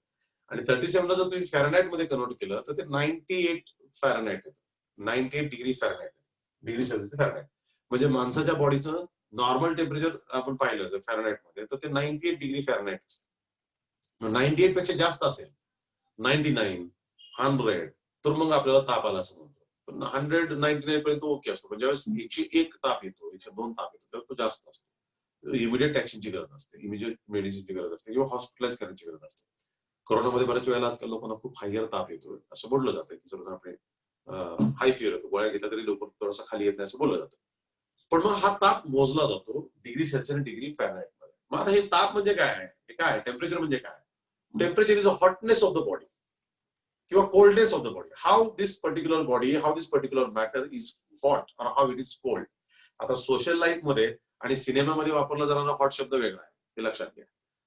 आणि 37ला जर तुम्ही फॅरनहाइट मध्ये कन्वर्ट केलं तर ते 98 फॅरनहाइट येतं, 98 degree Fahrenheit, degree Celsius Fahrenheit. म्हणजे माणसाच्या बॉडीचं नॉर्मल टेम्परेचर आपण पाहिलं जर फॅरनहाइट मध्ये तर ते 98 डिग्री फॅरनहाइट असतं. 98 पेक्षा जास्त असेल, 99, 100, तर मग आपल्याला ताप आला असं म्हणतो. पण 100, 99 पर्यंत ओके असतो. पण ज्यावेळेस 101 ताप येतो, 102 ताप येतो, तर तो जास्त असतो. इमिडिएट ऍक्शनची गरज असते, इमिडिएट मेडिसिनची गरज असते किंवा हॉस्पिटलाइज करण्याची गरज असते. कोरोनामध्ये बऱ्याच वेळेला आजकाल लोकांना खूप हायर ताप येतोय असं बोललं जातं की समजा आपण हाय फिअर येतो, गोळ्या घेतल्या तरी लोक थोडासा खाली येत नाही असं बोललं जातं. पण मग हा ताप मोजला जातो डिग्री सेल्सिअस आणि डिग्री फॅरनहाइट मध्ये. मग आता हे ताप म्हणजे काय आहे, हे काय टेम्परेचर म्हणजे काय? Temperature is a hotness of the body किंवा coldness of the body. How this particular body, how this particular matter is hot or how it is cold. आता सोशल लाईफ मध्ये आणि सिनेमामध्ये वापरला जाणारा हॉट शब्द वेगळा आहे, हे लक्षात घ्या.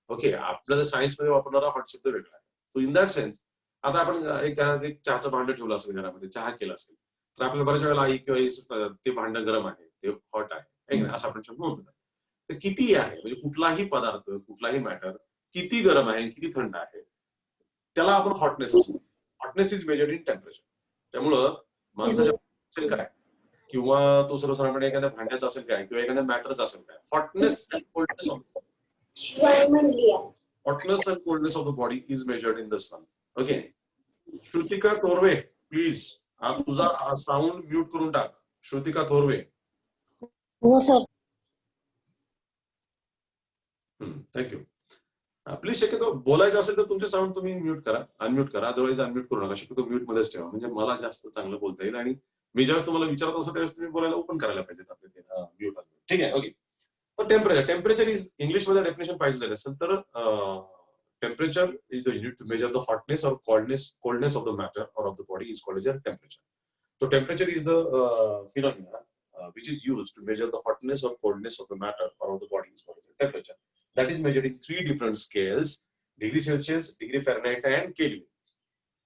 ओके, आपल्याला सायन्स मध्ये वापरणारा हॉट शब्द वेगळा आहे. सो इन दॅट सेन्स आता आपण एक चहाचं भांडं ठेवलं असेल घरामध्ये, चहा केला असेल तर आपल्याला बऱ्याच वेळेला आई किंवा ते भांडं गरम आहे, ते हॉट आहे, असं आपण शब्द म्हणतो. तर किती आहे म्हणजे कुठलाही पदार्थ, कुठलाही मॅटर किती गरम आहे किती थंड आहे त्याला आपण हॉटनेस असतो. Hotness is measured in temperature. त्यामुळं माणसाच्या असेल काय किंवा तो सर्वसाधारणपणे एखाद्या भांड्याचा असेल काय किंवा एखाद्या मॅटरचा असेल काय, hotness and coldness of the body is measured in this one. Okay, Shrutika Torve please तुझा साऊंड म्यूट करून टाक. श्रुतिका तोरवे. हो सर. थँक्यू. प्लीज शक्यतो बोलायचं असेल तर तुमचे साऊंड तुम्ही म्यूट करा, अनम्यूट करा, अदरवाईज अनम्यूट करू नका. शक्यतो म्यूट मध्येच ठेवा म्हणजे मला जास्त चांगलं बोलता येईल आणि मी ज्यावेळेस तुम्हाला विचारत असतो त्यावेळेस तुम्ही बोलायला ओपन करायला पाहिजेत आपले म्यूट. ठीक आहे, ओके. तर टेम्परेचर इज इंग्लिशमध्ये डेफिनेशन पाहिजे झालं असेल तर temperature is the unit to measure the hotness और कोल्डनेस ऑफ द मॅटर और of the body is called as temperature. So temperature is the phenomena which is used to measure the hotness or coldness of the matter or of the body is called as temperature. That is measured in 3 different scales: degree Celsius, degree Fahrenheit and Kelvin.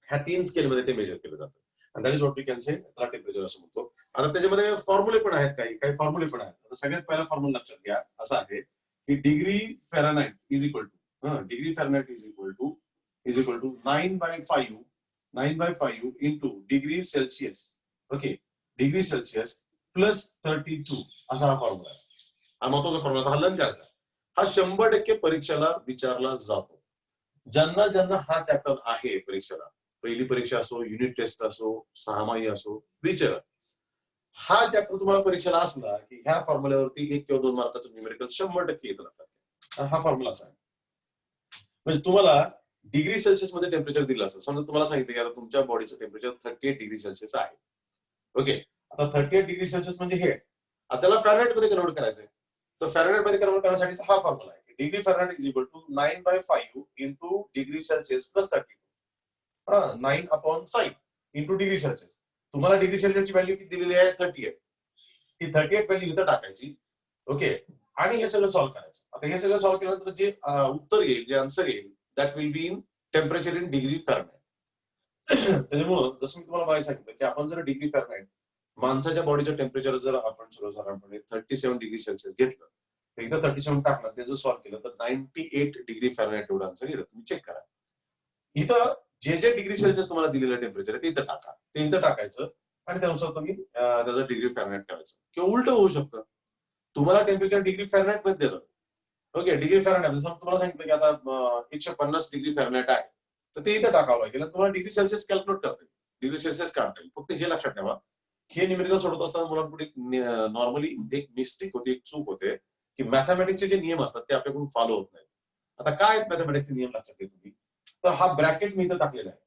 ह्या 3 scale मध्ये ते major केलं जातं. And that is what we can say त्याला temperature असं म्हणतो. आता त्याच्यामध्ये फॉर्म्युले पण आहेत, काही फॉर्म्युले पण आहेत. आता सगळ्यात पहिला फॉर्म्युला लक्षात घ्या, असा आहे की degree Fahrenheit is equal to degree Fahrenheit is equal to 9/5 into degree Celsius. Okay, degree Celsius plus 32 असा हा फॉर्म्युला आहे. हा महत्वाचा फॉर्म्युला, हा लर्न करायचा. हा 100% परीक्षेला विचारला जातो. ज्यांना ज्यांना हा चॅप्टर आहे परीक्षेला, पहिली परीक्षा असो, युनिट टेस्ट असो, 6माही असो, विचारा. हा चॅप्टर तुम्हाला परीक्षेला असला की ह्या फॉर्म्युल्यावरती 1 किंवा 2 मार्काचं न्यूमेरिकल 100% येतं लक्षात. हा फॉर्म्युला असा आहे. म्हणजे तुम्हाला डिग्री सेल्सिअस मध्ये टेम्परेचर दिलं असतं. समजा तुम्हाला सांगितलं की आता तुमच्या बॉडीचं टेम्परेचर 38 डिग्री सेल्सिअस आहे. ओके, आता 38 डिग्री सेल्सिअस म्हणजे हे, आता त्याला फॅरनहाइट मध्ये कन्वर्ट करायचंय. तर फॅरनहाइट मध्ये कन्वर्ट करण्यासाठी हा फॉर्म्युला आहे. Degree Fahrenheit is equal to 9/5 into degree Celsius plus 32. 9/5 into degree Celsius. तुम्हाला डिग्री सेल्सिअसची व्हॅल्यू किती दिलेली आहे? 38. ती 38 व्हॅल्यू इथं टाकायची. ओके, आणि हे सगळं सॉल्व्ह करायचं. आता हे सगळं सॉल्व्ह केल्यानंतर जे उत्तर येईल, जे आन्सर येईल, that will be in temperature in degree Fahrenheit. त्याच्यामुळं जसं मी तुम्हाला माहिती सांगितलं की आपण जर डिग्री फॅरनहाइट माणसाच्या बॉडीचं टेम्परेचर जर आपण सर्वसाधारणपणे 37 डिग्री सेल्सिअस घेतलं, तर इथं 37 टाकलं, त्याचं सॉल्व्ह केलं तर 98 डिग्री फॅरनहाइट एवढं आन्सर येतं. तुम्ही चेक करा. इथं जे डिग्री सेल्सिअस तुम्हाला दिलेलं टेम्परेचर आहे ते इथं टाका, ते इथं टाकायचं आणि त्यानुसार तुम्ही त्याचं डिग्री फॅरनहाइट करायचं. किंवा उलट होऊ शकतं, तुम्हाला टेम्परेचर डिग्री फॅरनहाइट मध्ये दिलं. ओके, डिग्री फॅरनहाइट जसं तुम्हाला सांगितलं की आता 150 डिग्री फॅरनहाइट आहे, तर ते इथं टाकावं लागेल. तुम्हाला डिग्री सेल्सिअस कॅल्क्युलेट करता येईल, डिग्री सेल्सिअस काढता येईल. फक्त हे लक्षात ठेवा, हे न्यूमेरिकल सोडत असताना मुलांपुढे नॉर्मली एक मिस्टेक होते, एक चूक होते की मॅथमॅटिक्सचे जे नियम असतात ते आपल्याकडून फॉलो होत नाहीत. आता काय आहेत मॅथमॅटिक्सचे नियम लक्षात घ्या तुम्ही. तर हा ब्रॅकेट मी इथं टाकलेला आहे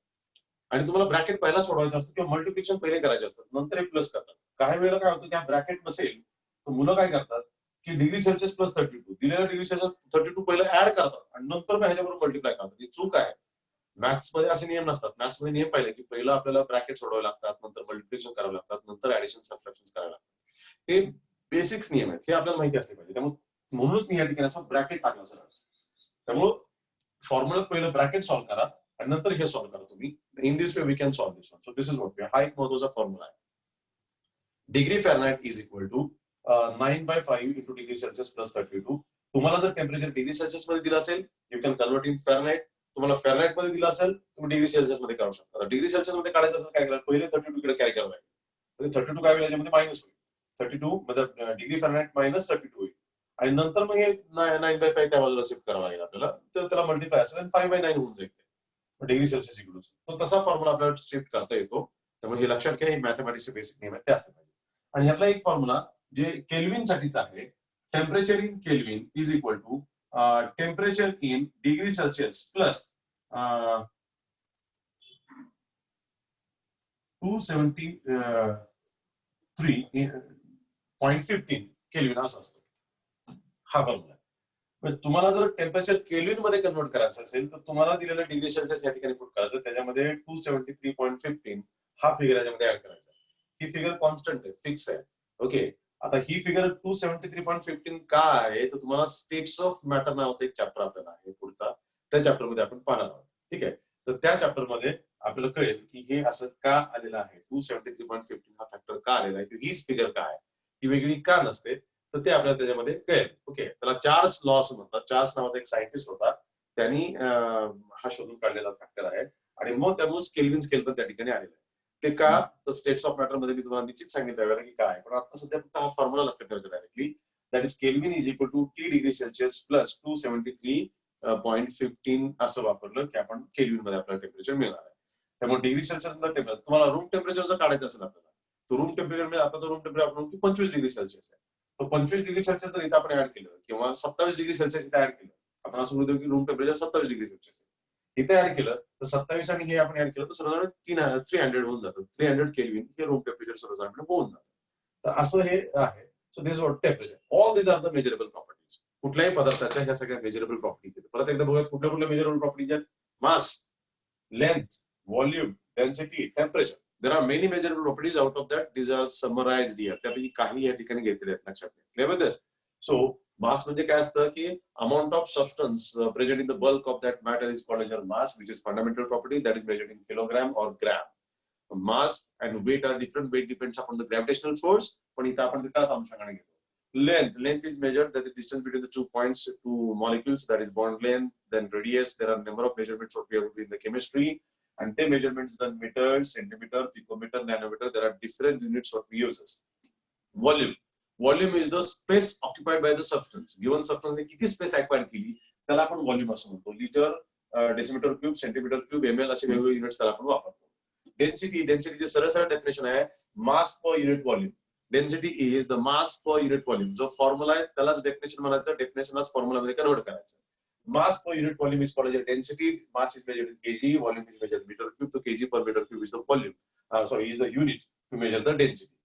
आणि तुम्हाला ब्रॅकेट पहिला सोडवायचं असतं किंवा मल्टिप्लिकेशन पहिले करायचे असतात, नंतर एक प्लस करतात. काही वेळेला काय होतं की हा ब्रॅकेट नसेल तर मुलं काय करतात की डिग्री सेल्सिअस प्लस 32 दिलेला डिग्री सेल्सिअस 32 पहिलं ऍड करतात आणि नंतर ह्याच्याबरोबर मल्टिप्लाय करतात. ही चूक आहे. मॅथ्स मध्ये असे नियम नसतात. मॅथ्स मध्ये नियम पाहिले की पहिलं आपल्याला ब्रॅकेट सोडवावे लागतात, नंतर मल्टिप्लिकेशन करावे लागतात, नंतर ऍडिशन सबट्रॅक्शन करावे लागतात. हे बेसिक्स नियम आहेत, हे आपल्याला माहिती असले पाहिजे. त्यामुळे म्हणूनच मी या ठिकाणी असं ब्रॅकेट टाकलं सर. त्यामुळे फॉर्म्युला पहिलं ब्रॅकेट सॉल्व्ह करा आणि नंतर हे सॉल्व्ह करा तुम्ही. In this way we can solve this one. So this is what we. हा एक महत्त्वाचा फॉर्म्युला आहे. Degree Fahrenheit is equal to 9/5 into degree Celsius plus 32. तुम्हाला जर टेम्परेचर डिग्री सेल्सिअस मध्ये दिलं असेल, you can convert in Fahrenheit. तुम्हाला फॅरनहाइट मध्ये दिलं असेल, तुम्ही डिग्री सेल्सिअस मध्ये काढू शकता. डिग्री सेल्सिअस मध्ये काढायचं असेल काय करायला, पहिले 32 कडे कॅरी करावं लागेल. 32 काय होईल, याच्यामध्ये मायनस होईल. 32 म्हणजे डिग्री फॅरनहाइट मायनस 32 होईल आणि नंतर मग हे 9/5 त्या बाजूला शिफ्ट करावं लागेल आपल्याला. तर त्याला मल्टिप्लाय असेल आणि 5/9 होऊन जाईल डिग्री सेल्सिअस इकडून. तर तसा फॉर्म्युला आपल्याला शिफ्ट करता येतो. त्यामुळे हे लक्षात घ्या, हे मॅथमॅटिक्सचे बेसिक नियम आहेत ते असले पाहिजे. आणि ह्यातला एक फॉर्म्युला जे केल्विन साठीच आहे, temperature in kelvin is equal to temperature in degree Celsius plus 273.15 kelvin असं असतो हा फॉर्म्युला. तुम्हाला जर टेम्परेचर केल्विन मध्ये कन्वर्ट करायचं असेल तर तुम्हाला दिलेलं डिग्री सेल्सियस या ठिकाणी पुट करायचं, त्याच्यामध्ये 273.15 हा फिगर याच्यामध्ये ऍड करायचा. ही फिगर कॉन्स्टंट आहे, फिक्स आहे. ओके, आता ही फिगर 273.15 का आहे तर तुम्हाला स्टेट्स ऑफ मॅटर नावाचा एक चॅप्टर आपल्याला आहे पुढचा, त्या चॅप्टर मध्ये आपण पाहणार आहोत. ठीक आहे, तर त्या चॅप्टर मध्ये आपल्याला कळेल की हे असं का आलेलं आहे, 273.15 हा फॅक्टर का आलेला आहे, हीच फिगर का आहे, ही वेगळी का नसते, तर ते आपल्याला त्याच्यामध्ये कळेल. ओके, त्याला चार्ल्स लॉस म्हणतात. चार्ल्स नावाचा एक सायंटिस्ट होता, त्यांनी हा शोधून काढलेला फॅक्टर आहे आणि मग त्यामुळे केल्विन स्केल पण त्या ठिकाणी आलेला आहे. ते का तर स्टेट्स ऑफ मॅटर मध्ये मी तुम्हाला निश्चित सांगितलं की काय, पण आता सध्या फक्त हा फॉर्म्युला लक्षात ठेवायचा directly, that is kelvin is equal to T degree Celsius plus 273.15 असं वापरलं की आपण केल्विन मध्ये आपल्याला टेम्परेचर मिळणार आहे. त्यामुळे डिग्री सेल्सिअसला टेम्परेचर तुम्हाला रूम टेम्परेचर काढायचं असेल आपल्याला, तो रूम टेम्परेचर मध्ये आता रूम टेम्परेचर आपण 25 डिग्री सेल्सिअस आहे, तो 25 डिग्री सेल्सिअस जर इथं आपण ऍड केलं किंवा 27 डिग्री सेल्सिअस इथे ऍड केलं, आपण असं म्हणतो की रूम टेम्परेचर 27 डिग्री सेल्सिअस इथे ऍड केलं तर 27 आणि हे आपण ऍड केलं तर सर्वसाधारण 300 होऊन जातं. 300 केल्विन हे रूम टेम्परेचर सर्वसाधारण होऊन जातं. तर असं हे आहे. So this what temperature, all this are the measurable properties. कुठल्याही पदार्थाच्या ह्या सगळ्या मेजरेबल प्रॉपर्टीज. परत एकदा बघूयात कुठल्या कुठल्या मेजरेबल प्रॉपर्टीज आहेत. Mass, length, volume, density, temperature. There are many measurable properties. Out of that, these are summarized here. त्यापैकी काही या ठिकाणी घेतलेले आहेत, लक्षात घ्या. Clear with this? So mass म्हणजे काय असतं की amount of substance present in the bulk of that matter is called as your mass, which is fundamental property that is measured in kilogram or gram. Mass and weight are different. Weight depends upon the gravitational force. पण इथं आपण त्याच अंशाने घेतो. Length is measured, that is the distance between the 2 points, 2 molecules, that is bond length. Then radius, there are a number of measurements what we have in the chemistry. And the measurements the meter, centimeter, picometer, nanometer. There are different units what we use. Volume is the space occupied by the substance. Given substance ने किती space occupied केली त्याला आपण volume असं म्हणतो. Liter, decimeter cube, centimeter cube, ml असे वेगवेगळे units त्याला आपण वापरतो. Density चे सरळ definition आहे mass per unit volume. Density is the mass per unit volume. जो formula आहे त्यालाच definition म्हणायचं, definitionलाच formula मध्ये convert करायचं. Mass per unit volume is called as density. Mass is measured in kg, volume is measured in meter cube. So kg per meter cube is the volume. Is the unit to measure the density.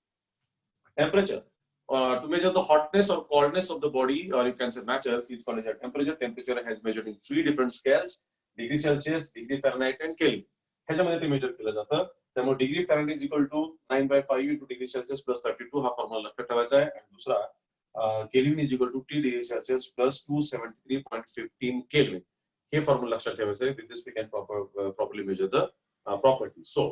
Temperature. To measure the hotness or coldness of the body, or you can say matter, is called as temperature. Temperature has measured in 3 different scales: degree Celsius, degree Fahrenheit, and Kelvin. ह्याच्यामध्ये ते major केलं जातं. त्यामुळे degree Fahrenheit is equal to 9/5 into degree Celsius plus 32 हा formula लक्षात ठेवायचा आहे. आणि दुसरा kelvin is equal to T degree Celsius plus 273.15 kelvin हे फॉर्म्युला लक्षात ठेवायचं आहे. With this we can properly measure the property. So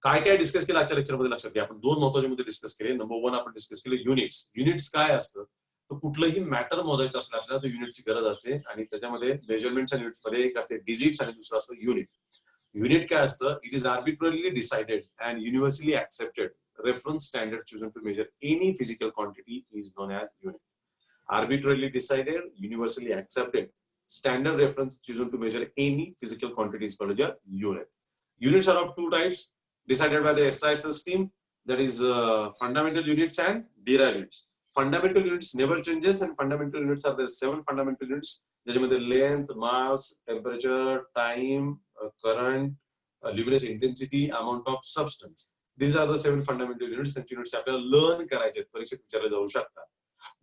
काय काय डिस्कस केलं आजच्या लेक्चर मध्ये लक्षात घ्या. आपण दोन महत्त्वाचे मुद्दे डिस्कस केले. नंबर 1 आपण डिस्कस केले युनिट्स. युनिट्स काय असतं तर कुठलंही मॅटर मोजायचं असलं आपल्याला तर युनिटची गरज असते आणि त्याच्यामध्ये मेजरमेंट्स युनिट्स मध्ये एक असते डिजिट्स आणि दुसरं असतं युनिट. युनिट काय असतं, it is arbitrarily decided and universally accepted reference standard chosen to measure any physical quantity is known as unit. Arbitrarily decided, universally accepted standard reference chosen to measure any physical quantity is called a unit. Units are of two types decided by the SI system, that is fundamental units and derived units. Fundamental units never changes and fundamental units are the 7 fundamental units. ज्याच्यामध्ये length, mass, temperature, time, current, luminous intensity, amount of substance. These are the 7 fundamental units. त्यांची units आपल्याला learn करायचे आहेत, परीक्षेत विचारले जाऊ शकतात.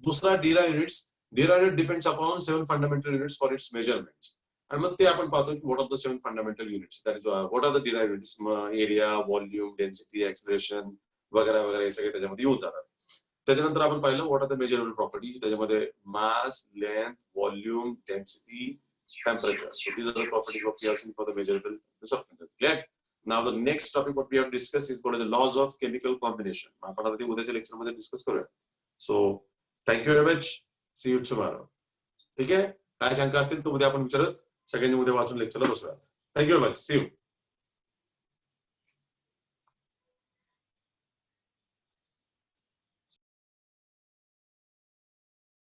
दुसरा derived units. Derived unit depends upon 7 fundamental units for its measurements. आणि मग ते आपण पाहतो की what are the 7 fundamental units. That is what are the derived units. Area, volume, density, acceleration वगैरे वगैरे हे सगळे त्याच्यामध्ये येऊन जातात. त्याच्यानंतर आपण पाहिलं what are the measurable properties. त्याच्यामध्ये mass, length, volume, density, temperature. So these are the properties what we are seeing for the measurable substances. Clear? Now the next topic what we have discussed is called the laws of chemical combination. आपण आता ते उद्याच्या lecture मध्ये discuss करूया. So thank you very much. See you tomorrow. ठीक आहे, काय शंका असतील तर उद्या आपण विचारत सगळ्यांनी उद्या वाचून लेक्चरला बसूया. Thank you very much. See you.